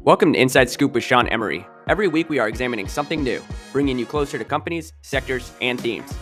Welcome to Inside Scoop with Sean Emery. Every week we are examining something new, bringing you closer to companies, sectors, and themes.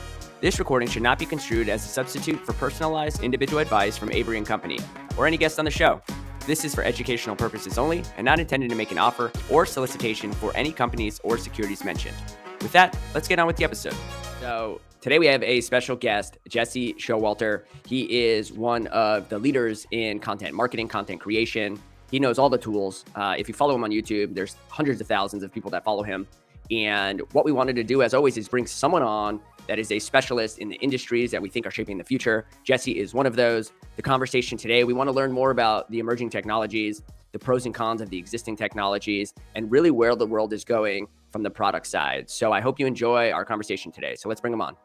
This recording should not be construed as a substitute for personalized individual advice from Avery and Company or any guest on the show. This is for educational purposes only and not intended to make an offer or solicitation for any companies or securities mentioned. With that, let's get on with the episode. So today we have a special guest, Jesse Showalter. He is one of the leaders in content marketing, content creation. He knows all the tools. If you follow him on YouTube, there's hundreds of thousands of people that follow him. And what we wanted to do, as always, is bring someone on that is a specialist in the industries that we think are shaping the future. Jesse is one of those. The conversation today, we want to learn more about the emerging technologies, the pros and cons of the existing technologies, and really where the world is going from the product side. So I hope you enjoy our conversation today. So let's bring him on.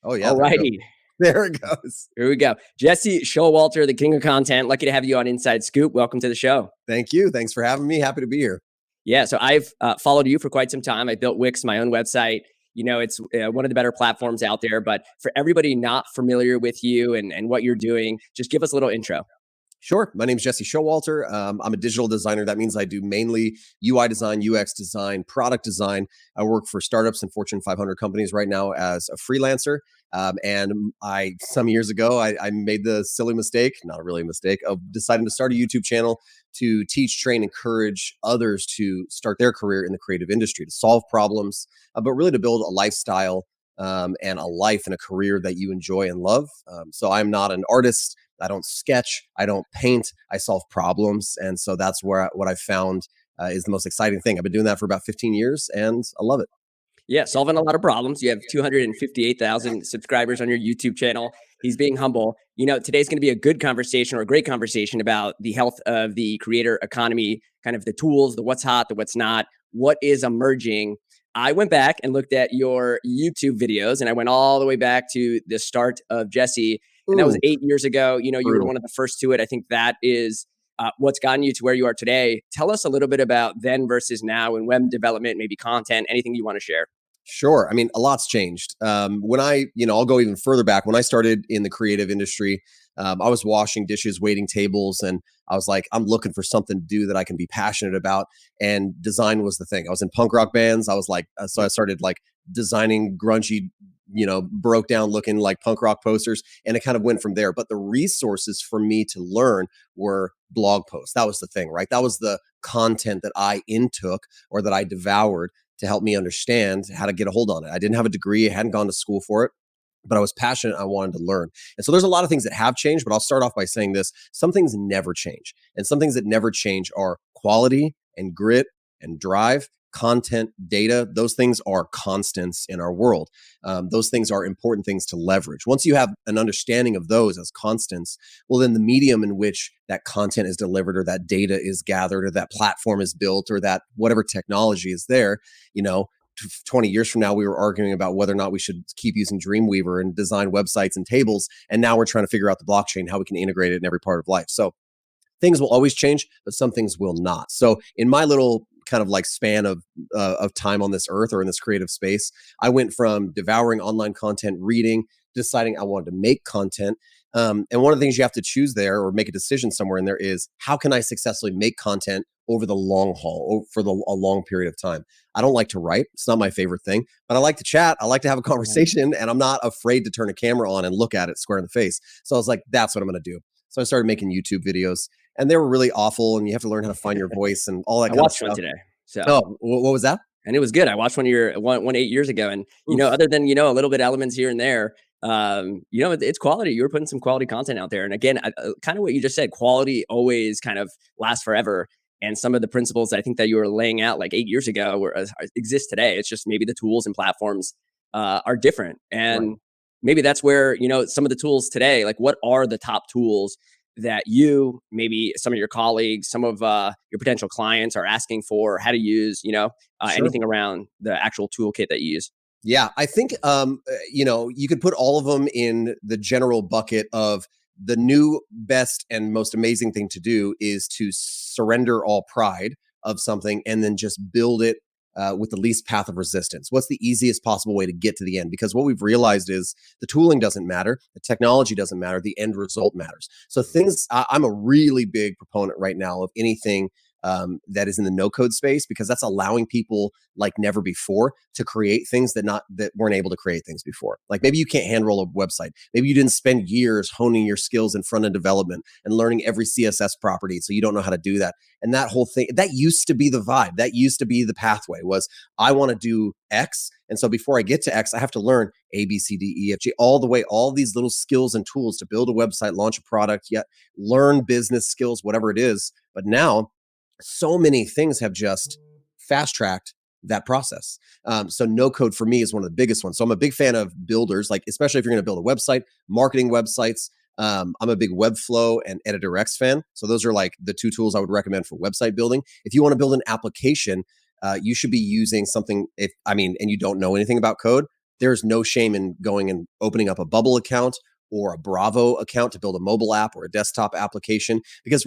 Oh, yeah. All righty. There it goes. Here we go. Jesse Showalter, the king of content. Lucky to have you on Inside Scoop. Welcome to the show. Thank you. Thanks for having me. Happy to be here. Yeah. So I've followed you for quite some time. I built Wix, my own website. You know, it's one of the better platforms out there. But for everybody not familiar with you and what you're doing, just give us a little intro. Sure. My name is Jesse Showalter. I'm a digital designer. That means I do mainly UI design, UX design, product design. I work for startups and Fortune 500 companies right now as a freelancer. And some years ago, I made the silly mistake, not really a mistake, of deciding to start a YouTube channel to teach, train, encourage others to start their career in the creative industry, to solve problems, but really to build a lifestyle and a life and a career that you enjoy and love. So I'm not an artist. I don't sketch. I don't paint. I solve problems. And so that's what I found is the most exciting thing. I've been doing that for about 15 years and I love it. Yeah, solving a lot of problems. You have 258,000 subscribers on your YouTube channel. He's being humble. You know, today's going to be a good conversation or a great conversation about the health of the creator economy, kind of the tools, the what's hot, the what's not, what is emerging. I went back and looked at your YouTube videos and I went all the way back to the start of Jesse. And that was 8 years ago. You know, you were one of the first to it. I think that is what's gotten you to where you are today. Tell us a little bit about then versus now in web development, maybe content, anything you want to share. Sure. I mean, a lot's changed. I'll go even further back. When I started in the creative industry, I was washing dishes, waiting tables, and I was like, I'm looking for something to do that I can be passionate about. And design was the thing. I was in punk rock bands. I was like, so I started like designing grungy, broke down looking like punk rock posters. And it kind of went from there. But the resources for me to learn were blog posts. That was the thing, right? That was the content that I intook or that I devoured to help me understand how to get a hold on it. I didn't have a degree. I hadn't gone to school for it, but I was passionate. I wanted to learn. And so there's a lot of things that have changed, but I'll start off by saying this. Some things never change. And some things that never change are quality and grit and drive, content, data. Those things are constants in our world. Those things are important things to leverage. Once you have an understanding of those as constants, well, then the medium in which that content is delivered or that data is gathered or that platform is built or that whatever technology is there, 20 years from now, we were arguing about whether or not we should keep using Dreamweaver and design websites and tables. And now we're trying to figure out the blockchain, how we can integrate it in every part of life. So things will always change, but some things will not. So in my little kind of like span of time on this earth or in this creative space, I went from devouring online content, reading, deciding I wanted to make content. And one of the things you have to choose there or make a decision somewhere in there is how can I successfully make content over the long haul, for a long period of time. I don't like to write. It's not my favorite thing, but I like to chat. I like to have a conversation and I'm not afraid to turn a camera on and look at it square in the face. So I was like, that's what I'm going to do. So I started making YouTube videos and they were really awful and you have to learn how to find your voice and all that kind of stuff. I watched one today. So. Oh, what was that? And it was good. I watched one 8 years ago and, other than, a little bit elements here and there, it's quality. You were putting some quality content out there. And again, kind of what you just said, quality always kind of lasts forever. And some of the principles I think that you were laying out like 8 years ago exist today. It's just maybe the tools and platforms are different. And maybe that's where, some of the tools today, like what are the top tools that you, maybe some of your colleagues, some of your potential clients are asking for, how to use, anything around the actual toolkit that you use? Yeah, I think, you could put all of them in the general bucket of the new best and most amazing thing to do is to surrender all pride of something and then just build it with the least path of resistance. What's the easiest possible way to get to the end? Because what we've realized is the tooling doesn't matter, the technology doesn't matter, the end result matters. So I'm a really big proponent right now of anything that is in the no code space, because that's allowing people like never before to create things that weren't able to create things before. Like maybe you can't hand roll a website. Maybe you didn't spend years honing your skills in front end development and learning every CSS property, so you don't know how to do that. And that whole thing, that used to be the vibe. That used to be the pathway, was I want to do X. And so before I get to X, I have to learn A, B, C, D, E, F, G, all the way, all these little skills and tools to build a website, launch a product, yet learn business skills, whatever it is. But now so many things have just fast tracked that process. So no code for me is one of the biggest ones. So I'm a big fan of builders, like especially if you're going to build a website, marketing websites. I'm a big Webflow and EditorX fan. So those are like the two tools I would recommend for website building. If you want to build an application, you should be using something, and you don't know anything about code, there's no shame in going and opening up a Bubble account or a Bravo account to build a mobile app or a desktop application. Because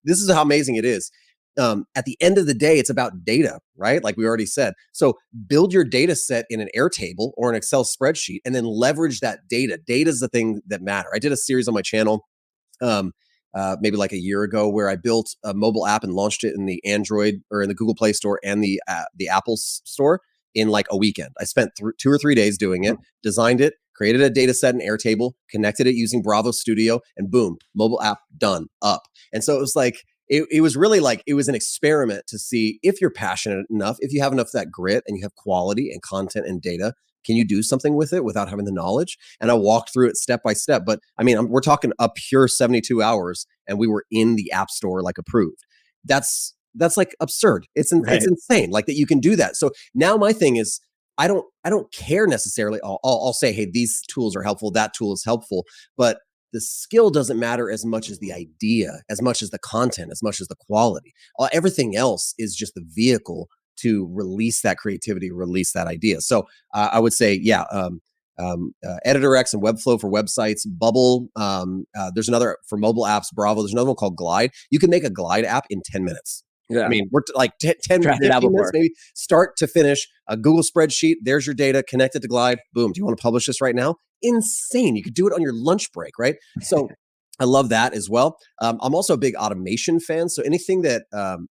this is how amazing it is. At the end of the day, it's about data, right? Like we already said. So build your data set in an Airtable or an Excel spreadsheet, and then leverage that data. Data is the thing that matter. I did a series on my channel maybe like a year ago, where I built a mobile app and launched it in the Android or in the Google Play Store and the Apple Store in like a weekend. I spent 2 or 3 days doing it, designed it, created a data set in Airtable, connected it using Bravo Studio, and boom, mobile app done, up. And so it was like, it was really like, it was an experiment to see if you're passionate enough, if you have enough of that grit and you have quality and content and data, can you do something with it without having the knowledge? And I walked through it step by step. But I mean, we're talking a pure 72 hours and we were in the app store, like approved. That's like absurd. It's insane, like that you can do that. So now my thing is, I don't care necessarily. I'll say, hey, these tools are helpful, that tool is helpful, but the skill doesn't matter as much as the idea, as much as the content, as much as the quality. Everything else is just the vehicle to release that creativity, release that idea. So I would say, EditorX and Webflow for websites, Bubble. There's another for mobile apps, Bravo. There's another one called Glide. You can make a Glide app in 10 minutes. Yeah. I mean, we're like 10, 15 minutes, maybe start to finish. A Google spreadsheet, there's your data, connected to Glide. Boom. Do you want to publish this right now? Insane. You could do it on your lunch break, right? So I love that as well. I'm also a big automation fan. So anything that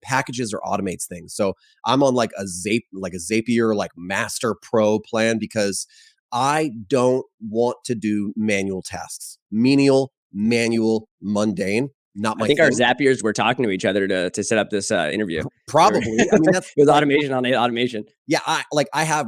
packages or automates things. So I'm on like a Zapier, like Master Pro plan, because I don't want to do manual tasks. Menial, manual, mundane. Not my I think thing. our Zapiers were talking to each other to set up this interview. Probably. I mean, that's it was automation on automation. Yeah. We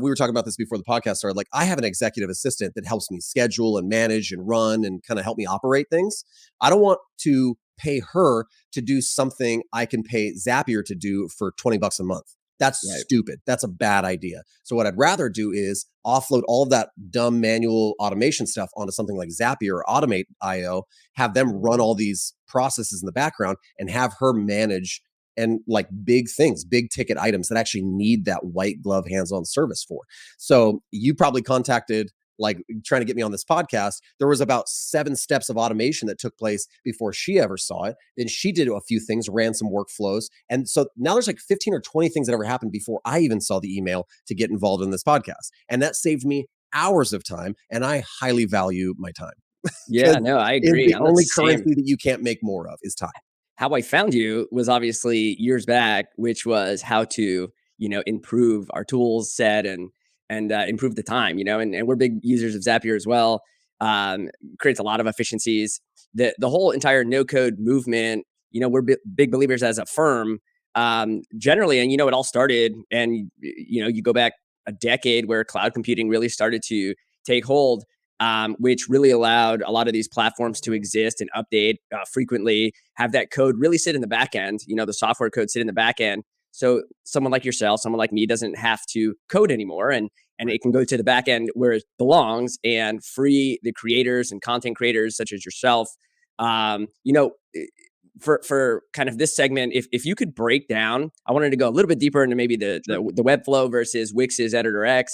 were talking about this before the podcast started. Like, I have an executive assistant that helps me schedule and manage and run and kind of help me operate things. I don't want to pay her to do something I can pay Zapier to do for $20 a month. That's stupid. That's a bad idea. So what I'd rather do is offload all of that dumb manual automation stuff onto something like Zapier or Automate.io, have them run all these processes in the background, and have her manage and like big things, big ticket items that actually need that white glove hands-on service for. So you probably contacted, like, trying to get me on this podcast. There was about 7 steps of automation that took place before she ever saw it. Then she did a few things, ran some workflows. And so now there's like 15 or 20 things that ever happened before I even saw the email to get involved in this podcast. And that saved me hours of time. And I highly value my time. Yeah, no, I agree. The only currency that you can't make more of is time. How I found you was obviously years back, which was how to, improve our tools set and improve the time, and we're big users of Zapier as well. Creates a lot of efficiencies. The whole entire no code movement, we're big believers as a firm, generally, and it all started, and you go back a decade where cloud computing really started to take hold, which really allowed a lot of these platforms to exist and update frequently, have that code really sit in the back end, the software code sit in the back end. So someone like yourself, someone like me doesn't have to code anymore, and it can go to the back end where it belongs and free the creators and content creators such as yourself. For kind of this segment, if you could break down, I wanted to go a little bit deeper into maybe the Webflow versus Wix's EditorX.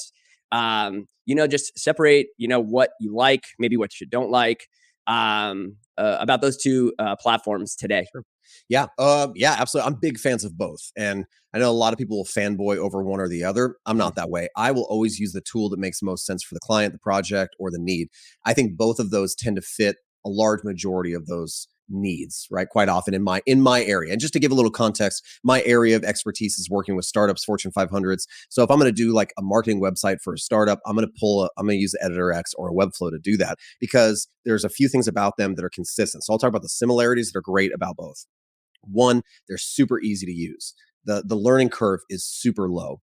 Just separate, what you like, maybe what you don't like, about those two platforms today. Sure. Yeah, absolutely. I'm big fans of both. And I know a lot of people will fanboy over one or the other. I'm not that way. I will always use the tool that makes most sense for the client, the project, or the need. I think both of those tend to fit a large majority of those needs, right? Quite often in my area. And just to give a little context, my area of expertise is working with startups, Fortune 500s. So if I'm going to do like a marketing website for a startup, I'm going to use EditorX or a Webflow to do that, because there's a few things about them that are consistent. So I'll talk about the similarities that are great about both. One, they're super easy to use. The learning curve is super low.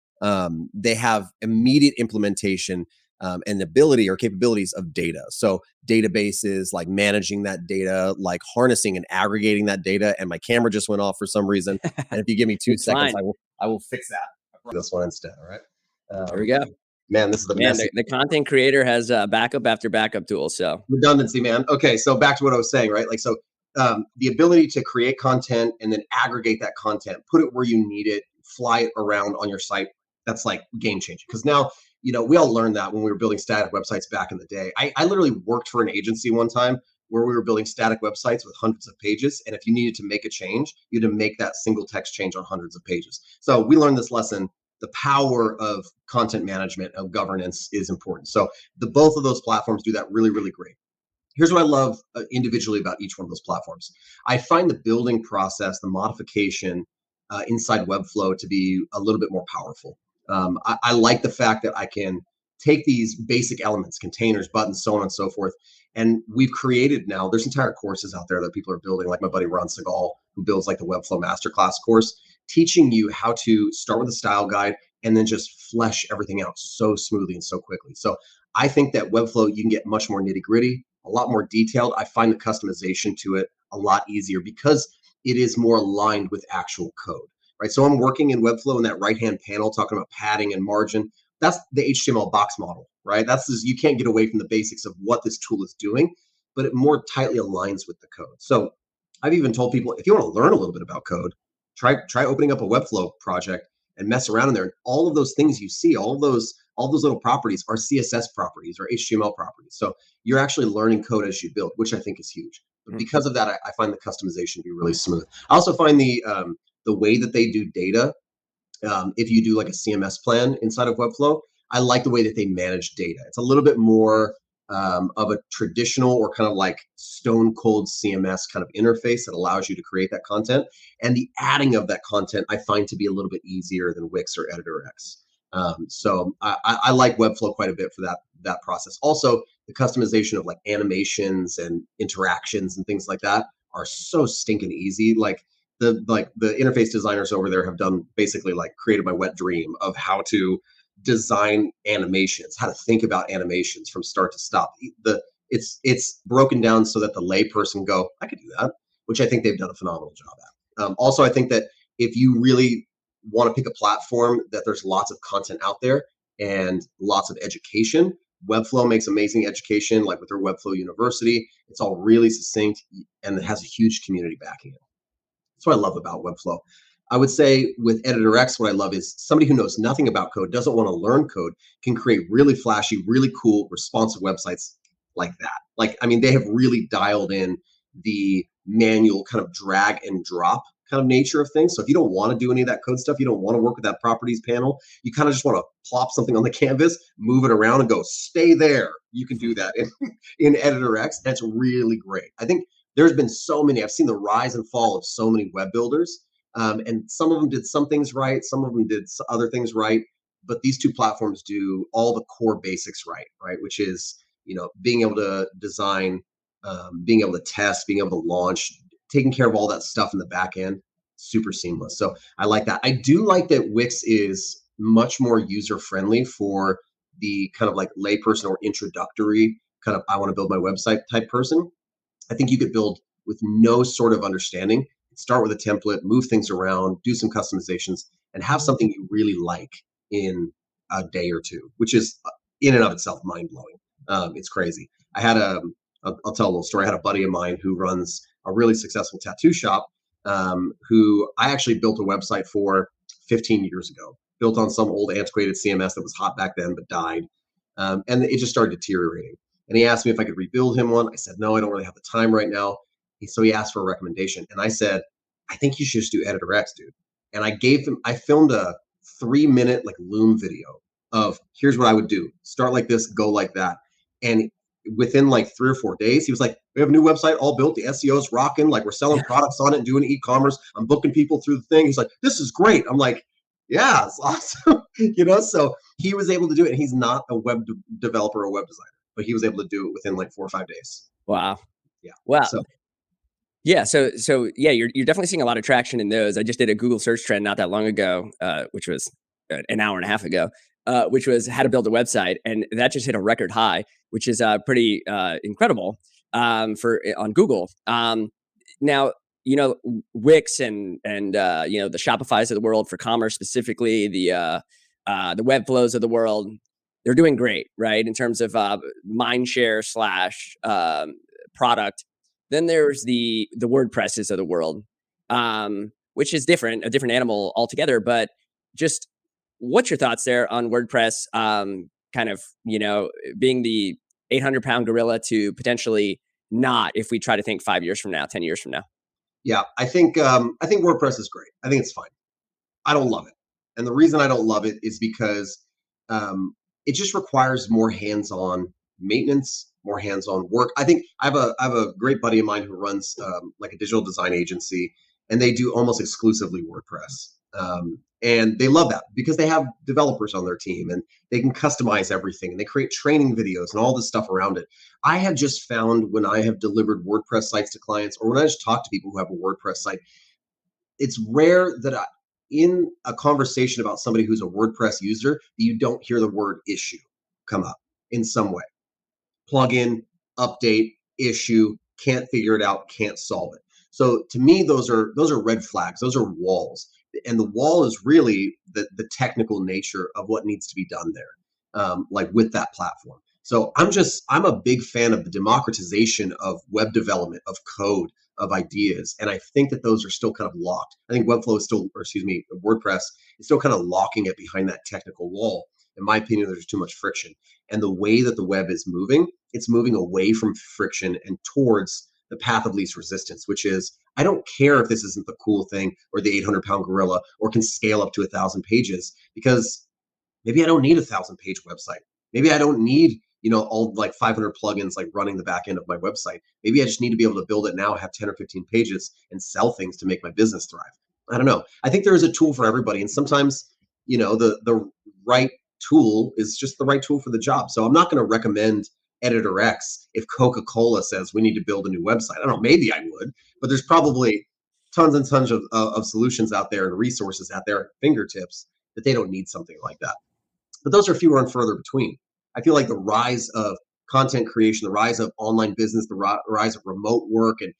They have immediate implementation and ability or capabilities of data. So databases, like managing that data, like harnessing and aggregating that data. And my camera just went off for some reason. And if you give me 2 seconds, fine. I will fix that. This one instead. All right. There we go. Man, this is the Man, messy the content creator has backup after backup tools. So redundancy, man. Okay, so back to what I was saying, right? Like, so the ability to create content and then aggregate that content, put it where you need it, fly it around on your site. That's like game changing. Because now, we all learned that when we were building static websites back in the day. I literally worked for an agency one time where we were building static websites with hundreds of pages. And if you needed to make a change, you had to make that single text change on hundreds of pages. So we learned this lesson. The power of content management, of governance, is important. So both of those platforms do that really, really great. Here's what I love individually about each one of those platforms. I find the building process, the modification inside Webflow to be a little bit more powerful. I like the fact that I can take these basic elements, containers, buttons, so on and so forth, and we've created now, there's entire courses out there that people are building, like my buddy Ron Segal, who builds like the Webflow Masterclass course, teaching you how to start with a style guide and then just flesh everything out so smoothly and so quickly. So I think that Webflow, you can get much more nitty gritty, a lot more detailed. I find the customization to it a lot easier because it is more aligned with actual code, right? So I'm working in Webflow in that right-hand panel, talking about padding and margin. That's the HTML box model, right? You can't get away from the basics of what this tool is doing, but it more tightly aligns with the code. So I've even told people, if you want to learn a little bit about code, try opening up a Webflow project and mess around in there. And all of those things you see, all those little properties are CSS properties or HTML properties. So you're actually learning code as you build, which I think is huge. But because of that, I find the customization to be really smooth. I also find the way that they do data, if you do like a CMS plan inside of Webflow, I like the way that they manage data. It's a little bit more of a traditional or kind of like stone cold CMS kind of interface that allows you to create that content. And the adding of that content I find to be a little bit easier than Wix or EditorX. So I like Webflow quite a bit for that process. Also, the customization of like animations and interactions and things like that are so stinking easy. Like the interface designers over there have done basically like created my wet dream of how to design animations, how to think about animations from start to stop. It's broken down so that the layperson go, I could do that, which I think they've done a phenomenal job at. Also, I think that if you really want to pick a platform that there's lots of content out there and lots of education, Webflow makes amazing education, like with their Webflow University. It's all really succinct and it has a huge community backing it. That's what I love about Webflow. I would say with EditorX, what I love is somebody who knows nothing about code, doesn't want to learn code, can create really flashy, really cool, responsive websites like that. Like, I mean, they have really dialed in the manual kind of drag and drop kind of nature of things. So if you don't want to do any of that code stuff, you don't want to work with that properties panel, you kind of just want to plop something on the canvas, move it around and go, stay there. You can do that in EditorX. That's really great. I think there's been so many, I've seen the rise and fall of so many web builders. And some of them did some things right, some of them did other things right, but these two platforms do all the core basics right, which is, being able to design, being able to test, being able to launch, taking care of all that stuff in the back end, super seamless. So I like that. I do like that Wix is much more user friendly for the kind of like layperson or introductory kind of, I want to build my website type person. I think you could build with no sort of understanding, start with a template, move things around, do some customizations, and have something you really like in a day or two, which is in and of itself mind blowing. It's crazy. I'll tell a little story. I had a buddy of mine who runs a really successful tattoo shop, who I actually built a website for 15 years ago, built on some old antiquated CMS that was hot back then, but died. And it just started deteriorating. And he asked me if I could rebuild him one. I said, no, I don't really have the time right now. So he asked for a recommendation. And I said, I think you should just do EditorX, dude. And I filmed a 3-minute like Loom video of here's what I would do. Start like this, go like that. And within like 3 or 4 days, he was like, we have a new website all built. The SEO is rocking. Like we're selling products on it and doing e-commerce. I'm booking people through the thing. He's like, this is great. I'm like, yeah, it's awesome. So he was able to do it. And he's not a web developer or web designer, but he was able to do it within like 4 or 5 days. Wow. Yeah. Wow. So Yeah. So yeah, you're definitely seeing a lot of traction in those. I just did a Google search trend not that long ago, which was an hour and a half ago, which was how to build a website, and that just hit a record high, which is pretty incredible for on Google. Now, Wix and the Shopify's of the world for commerce specifically, the Webflows of the world, they're doing great, right, in terms of mind share slash product. Then there's the WordPresses of the world, which is a different animal altogether. But just what's your thoughts there on WordPress? Kind of being the 800-pound gorilla to potentially not if we try to think 5 years from now, 10 years from now. yeah, I think WordPress is great. I think it's fine. I don't love it. And the reason I don't love it is because it just requires more hands-on maintenance, more hands-on work. I think I have a great buddy of mine who runs like a digital design agency, and they do almost exclusively WordPress. And they love that because they have developers on their team and they can customize everything and they create training videos and all this stuff around it. I have just found when I have delivered WordPress sites to clients or when I just talk to people who have a WordPress site, it's rare that in a conversation about somebody who's a WordPress user, you don't hear the word issue come up in some way. Plugin, update, issue, can't figure it out, can't solve it. So to me, those are red flags. Those are walls, and the wall is really the technical nature of what needs to be done there, like with that platform. So I'm a big fan of the democratization of web development, of code, of ideas, and I think that those are still kind of locked. I think Webflow is still, or excuse me, WordPress is still kind of locking it behind that technical wall. In my opinion, there's too much friction, and the way that the web is moving, it's moving away from friction and towards the path of least resistance, which is I don't care if this isn't the cool thing or the 800-pound gorilla or can scale up to 1,000 pages because maybe I don't need 1,000-page website. Maybe I don't need all like 500 plugins like running the back end of my website. Maybe I just need to be able to build it now, have 10 or 15 pages, and sell things to make my business thrive. I don't know. I think there is a tool for everybody, and sometimes the right tool is just the right tool for the job. So I'm not going to recommend EditorX if Coca-Cola says we need to build a new website. I don't know. Maybe I would, but there's probably tons and tons of solutions out there and resources out there at fingertips that they don't need something like that. But those are fewer and further between. I feel like the rise of content creation, the rise of online business, the rise of remote work, and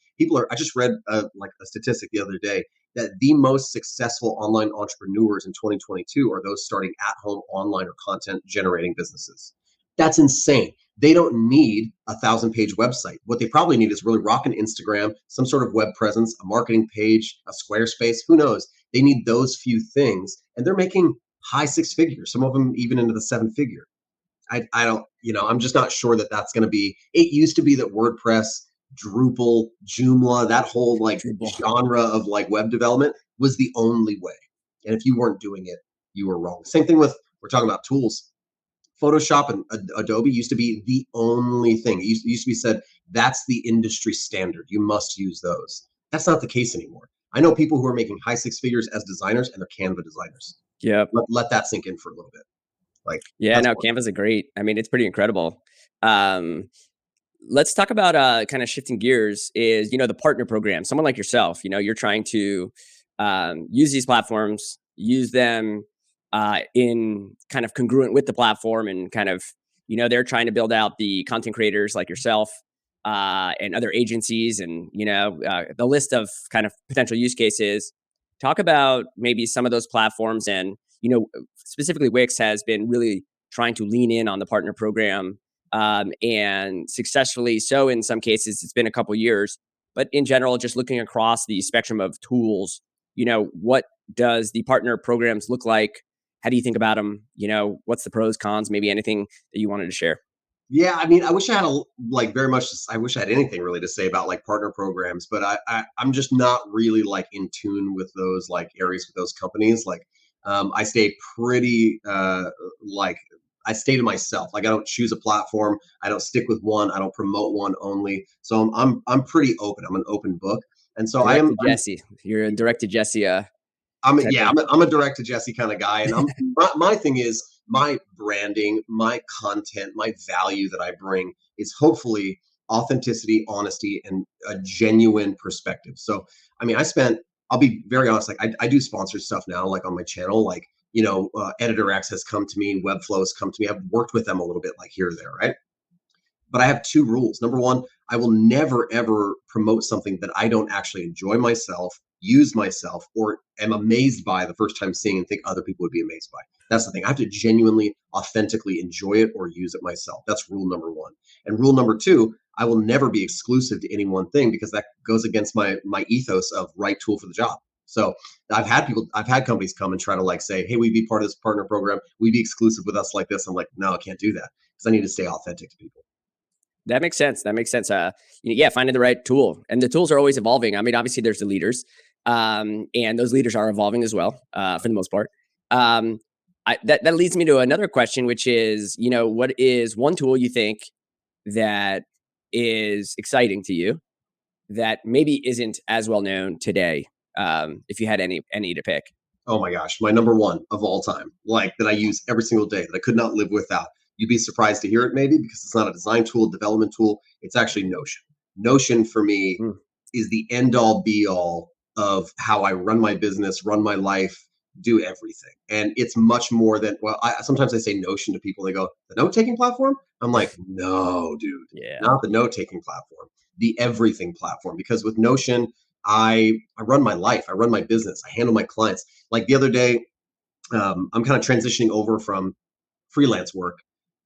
I just read like a statistic the other day that the most successful online entrepreneurs in 2022 are those starting at home online or content generating businesses. That's insane. They don't need 1,000-page website. What they probably need is really rocking Instagram, some sort of web presence, a marketing page, a Squarespace, who knows? They need those few things, and they're making high six figures, some of them even into the seven figure. I don't, I'm just not sure that that's going to be. It used to be that WordPress, Drupal, Joomla, that whole like genre of like web development was the only way. And if you weren't doing it, you were wrong. Same thing with, we're talking about tools. Photoshop and Adobe used to be the only thing. It used to be said, that's the industry standard. You must use those. That's not the case anymore. I know people who are making high six figures as designers and they're Canva designers. Yeah. Let that sink in for a little bit. Yeah, no, Canva's a great. I mean, it's pretty incredible. Let's talk about kind of shifting gears. Is the partner program? Someone like yourself, you're trying to use these platforms, use them in kind of congruent with the platform, and kind of they're trying to build out the content creators like yourself and other agencies, and the list of kind of potential use cases. Talk about maybe some of those platforms, and specifically Wix has been really trying to lean in on the partner program, and successfully so in some cases. It's been a couple years, but in general, just looking across the spectrum of tools, what does the partner programs look like? How do you think about them? What's the pros, cons, maybe anything that you wanted to share? Yeah, I mean, I wish I had very much. I wish I had anything really to say about like partner programs, but I'm just not really like in tune with those like areas with those companies. Like, I stay pretty like I stay to myself. Like I don't choose a platform. I don't stick with one. I don't promote one only. So I'm pretty open. I'm an open book. And so Direct to Jesse. You're a direct to Jesse type of. I'm a direct to Jesse kind of guy. And my thing is my branding, my content, my value that I bring is hopefully authenticity, honesty, and a genuine perspective. So, I mean, I'll be very honest, like I do sponsor stuff now, like on my channel, like, EditorX has come to me, Webflow has come to me. I've worked with them a little bit, like here or there, right? But I have two rules. Number one, I will never ever promote something that I don't actually enjoy myself, use myself, or am amazed by the first time seeing and think other people would be amazed by. That's the thing. I have to genuinely, authentically enjoy it or use it myself. That's rule number one. And rule number two, I will never be exclusive to any one thing because that goes against my ethos of right tool for the job. So I've had companies come and try to like say, hey, we be part of this partner program. We be exclusive with us like this. I'm like, no, I can't do that because I need to stay authentic to people. That makes sense. That makes sense. Yeah, finding the right tool, and the tools are always evolving. I mean, obviously, there's the leaders, and those leaders are evolving as well, for the most part. That leads me to another question, which is, what is one tool you think that is exciting to you that maybe isn't as well known today? If you had any to pick. Oh my gosh, my number one of all time, like that I use every single day that I could not live without. You'd be surprised to hear it maybe because it's not a design tool, development tool. It's actually Notion. Notion for me Mm. is the end all be all of how I run my business, run my life, do everything. And it's much more than, well, sometimes I say Notion to people, they go, the note taking platform? I'm like, no, dude, Yeah. not the note taking platform, the everything platform. Because with Notion, I run my life, I run my business, I handle my clients. Like the other day, I'm kind of transitioning over from freelance work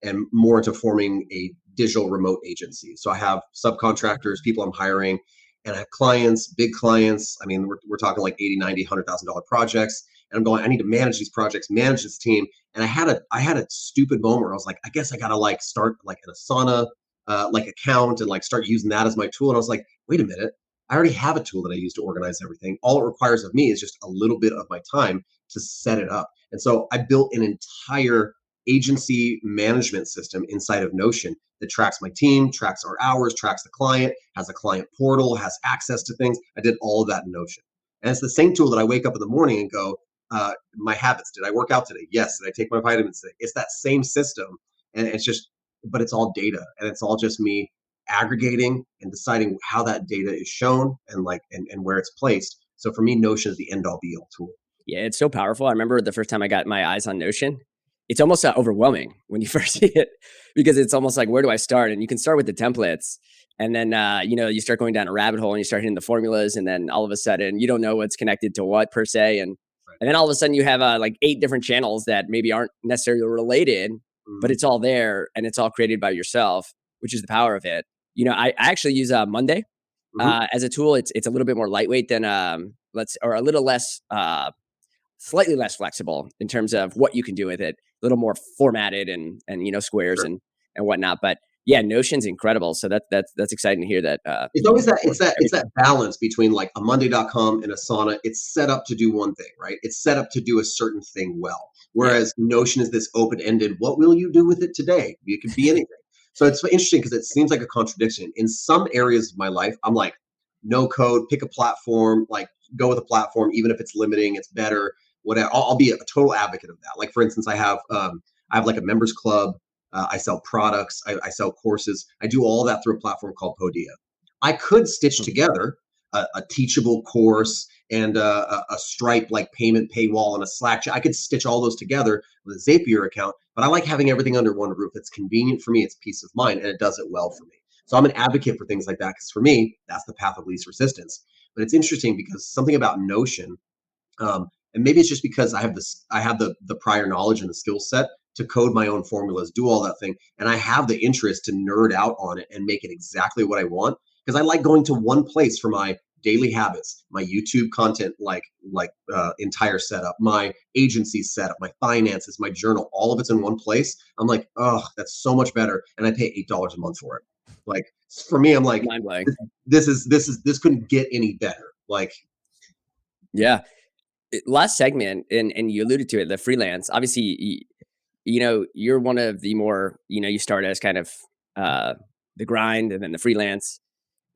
and more into forming a digital remote agency. So I have subcontractors, people I'm hiring, and I have clients, big clients. I mean, we're talking like 80, 90, $100,000 projects. And I'm going, I need to manage these projects, manage this team. And I had a stupid moment where I was like, I guess I got to like start like an Asana, like account and like start using that as my tool. And I was like, wait a minute. I already have a tool that I use to organize everything. All it requires of me is just a little bit of my time to set it up. And so I built an entire agency management system inside of Notion that tracks my team, tracks our hours, tracks the client, has a client portal, has access to things. I did all of that in Notion. And it's the same tool that I wake up in the morning and go, my habits. Did I work out today? Yes. Did I take my vitamins today? It's that same system. And it's just, but it's all data and it's all just me aggregating and deciding how that data is shown and like, and where it's placed. So for me, Notion is the end all be all tool. Yeah, it's so powerful. I remember the first time I got my eyes on Notion. It's almost overwhelming when you first see it because it's almost like, where do I start? And you can start with the templates, and then you start going down a rabbit hole and you start hitting the formulas, and then all of a sudden you don't know what's connected to what per se, and Right. and then all of a sudden you have like 8 different channels that maybe aren't necessarily related, but it's all there and it's all created by yourself, which is the power of it. I actually use Monday Mhm. as a tool. It's a little bit more lightweight than or a little less. Slightly less flexible in terms of what you can do with it, a little more formatted and squares Sure. and whatnot. But yeah, Notion's incredible. So that's exciting to hear that. It's always that Works for it's that everything. balance between like a Monday.com and Asana. It's set up to do one thing, right? It's set up to do a certain thing well. Yeah. Whereas Notion is this open-ended, what will you do with it today? It could be anything. So it's interesting because it seems like a contradiction. In some areas of my life, I'm like, no code, pick a platform, like go with a platform, even if it's limiting, it's better, whatever. I'll be a total advocate of that. Like for instance, I have like a members club. I sell products. I sell courses. I do all that through a platform called Podia. I could stitch Hmm. together a teachable course and a Stripe like payment paywall and a Slack. I could stitch all those together with a Zapier account, but I like having everything under one roof. It's convenient for me. It's peace of mind, and it does it well for me. So I'm an advocate for things like that because for me, that's the path of least resistance. But it's interesting because something about Notion, and maybe it's just because I have the prior knowledge and the skill set to code my own formulas, do all that thing, and I have the interest to nerd out on it and make it exactly what I want because I like going to one place for my daily habits, my YouTube content, entire setup, my agency setup, my finances, my journal, all of it's in one place. I'm like, oh, that's so much better, and I pay $8 a month for it. Like for me, I'm like, Mind blowing. this couldn't get any better. Like, Yeah. Last segment, and you alluded to it, the freelance. Obviously, you're one of the more, you start as kind of the grind and then the freelance.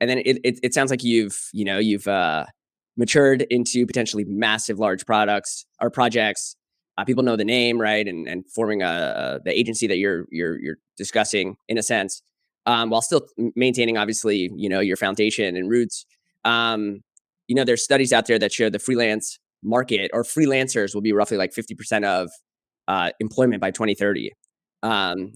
And then it sounds like you've matured into potentially massive, large products or projects. People know the name, right? And forming the agency that you're discussing in a sense, while still maintaining obviously, your foundation and roots. Um, there's studies out there that show the freelance market or freelancers will be roughly like 50% of employment by 2030.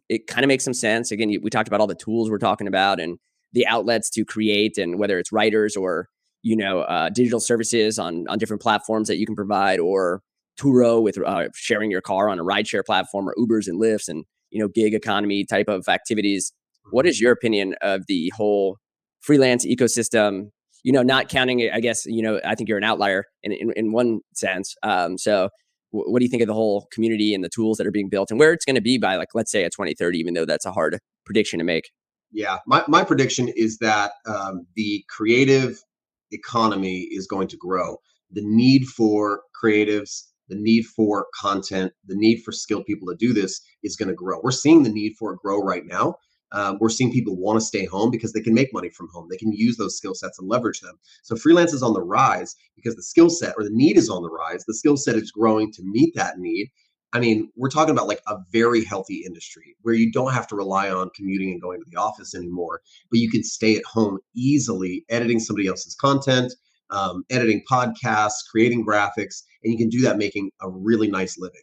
It kind of makes some sense. Again, we talked about all the tools we're talking about and the outlets to create, and whether it's writers or digital services on different platforms that you can provide, or Turo with sharing your car on a rideshare platform, or Ubers and Lyfts and gig economy type of activities. What is your opinion of the whole freelance ecosystem? Not counting it, I guess. I think you're an outlier in one sense. So what do you think of the whole community and the tools that are being built, and where it's going to be by, like, let's say at 2030, even though that's a hard prediction to make? Yeah, my prediction is that the creative economy is going to grow. The need for creatives, the need for content, the need for skilled people to do this is going to grow. We're seeing the need for it grow right now. We're seeing people want to stay home because they can make money from home. They can use those skill sets and leverage them. So freelance is on the rise because the skill set, or the need is on the rise. The skill set is growing to meet that need. I mean, we're talking about like a very healthy industry where you don't have to rely on commuting and going to the office anymore, but you can stay at home easily editing somebody else's content, editing podcasts, creating graphics, and you can do that making a really nice living,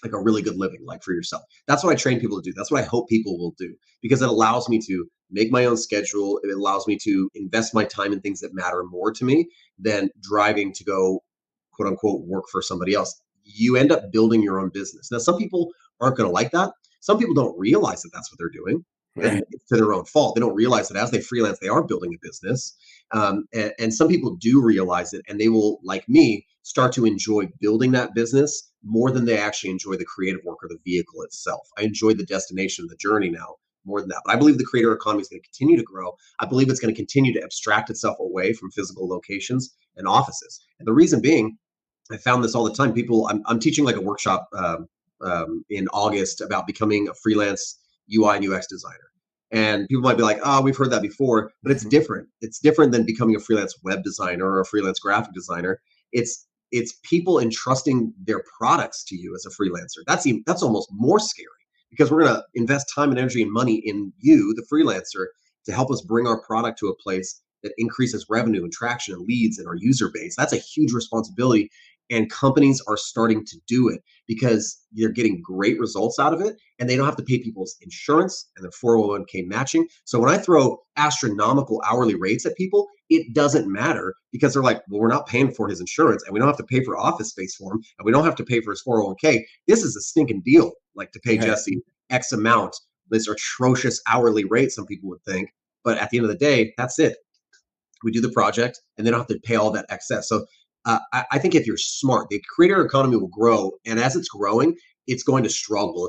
like a really good living, like for yourself. That's what I train people to do. That's what I hope people will do, because it allows me to make my own schedule. It allows me to invest my time in things that matter more to me than driving to go, quote unquote, work for somebody else. You end up building your own business. Now, some people aren't going to like that. Some people don't realize that that's what they're doing, and Right. it's to their own fault. They don't realize that as they freelance, they are building a business. And some people do realize it, and they will, like me, start to enjoy building that business more than they actually enjoy the creative work or the vehicle itself. I enjoy the destination of the journey now more than that. But I believe the creator economy is going to continue to grow. I believe it's going to continue to abstract itself away from physical locations and offices. And the reason being, I found this all the time. People, I'm teaching like a workshop in August about becoming a freelance UI and UX designer. And people might be like, oh, we've heard that before, but it's different. It's different than becoming a freelance web designer or a freelance graphic designer. It's people entrusting their products to you as a freelancer. That's almost more scary, because we're going to invest time and energy and money in you, the freelancer, to help us bring our product to a place that increases revenue and traction and leads in our user base. That's a huge responsibility. And companies are starting to do it because they're getting great results out of it, and they don't have to pay people's insurance and their 401k matching. So when I throw astronomical hourly rates at people, it doesn't matter, because they're like, well, we're not paying for his insurance, and we don't have to pay for office space for him, and we don't have to pay for his 401k. This is a stinking deal, like to pay Right. Jesse X amount, this atrocious hourly rate, some people would think. But at the end of the day, that's it. We do the project, and they don't have to pay all that excess. So I think if you're smart, the creator economy will grow, and as it's growing, it's going to struggle.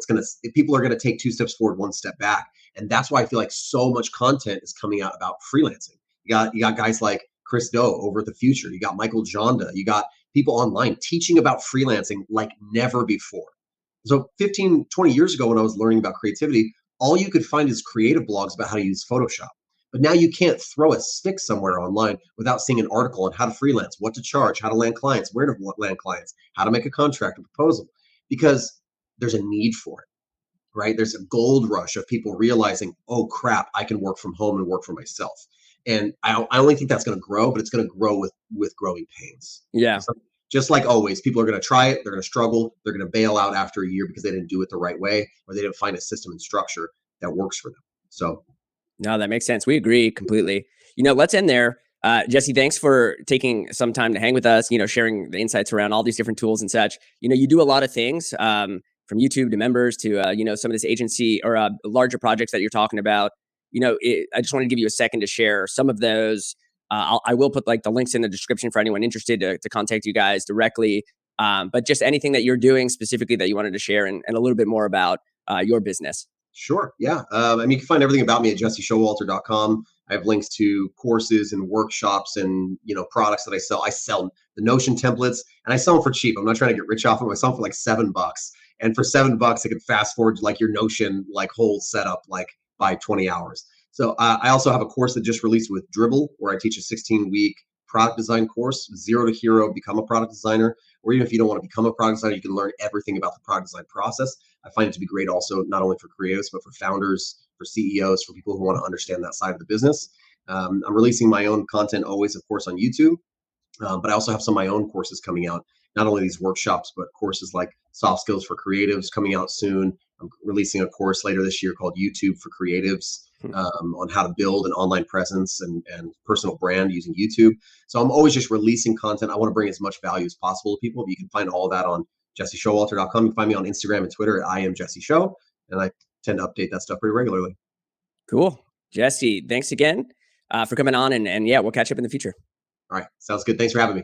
People are going to take two steps forward, one step back, and that's why I feel like so much content is coming out about freelancing. You got guys like Chris Do over at the Future. You got Michael Jonda. You got people online teaching about freelancing like never before. So 15, 20 years ago, when I was learning about creativity, all you could find is creative blogs about how to use Photoshop. But now you can't throw a stick somewhere online without seeing an article on how to freelance, what to charge, how to land clients, where to land clients, how to make a contract or proposal, because there's a need for it, right? There's a gold rush of people realizing, oh crap, I can work from home and work for myself. And I only think that's going to grow, but it's going to grow with growing pains. Yeah. Just like always, people are going to try it, they're going to struggle, they're going to bail out after a year because they didn't do it the right way, or they didn't find a system and structure that works for them. So No, that makes sense. We agree completely. Let's end there. Jesse, thanks for taking some time to hang with us, sharing the insights around all these different tools and such. You do a lot of things, from YouTube to members to, some of this agency or larger projects that you're talking about. I just wanted to give you a second to share some of those. I will put like the links in the description for anyone interested to contact you guys directly. But just anything that you're doing specifically that you wanted to share, and a little bit more about your business. sure. Yeah. You can find everything about me at jesseshowalter.com. I have links to courses and workshops and, products that I sell. I sell the Notion templates, and I sell them for cheap. I'm not trying to get rich off of them. I sell them for like $7. And for $7, it can fast forward like your Notion like whole setup like by 20 hours. So I also have a course that just released with Dribble, where I teach a 16-week product design course, zero to hero, become a product designer. Or even if you don't want to become a product designer, you can learn everything about the product design process. I find it to be great also, not only for creatives, but for founders, for CEOs, for people who want to understand that side of the business. I'm releasing my own content always, of course, on YouTube. But I also have some of my own courses coming out, not only these workshops, but courses like soft skills for creatives coming out soon. I'm releasing a course later this year called YouTube for Creatives, on how to build an online presence and personal brand using YouTube. So I'm always just releasing content. I want to bring as much value as possible to people. You can find all of that on jesseshowalter.com. You can find me on Instagram and Twitter at I am Jesse Show. And I tend to update that stuff pretty regularly. Cool. Jesse, thanks again for coming on. And yeah, we'll catch up in the future. All right. Sounds good. Thanks for having me.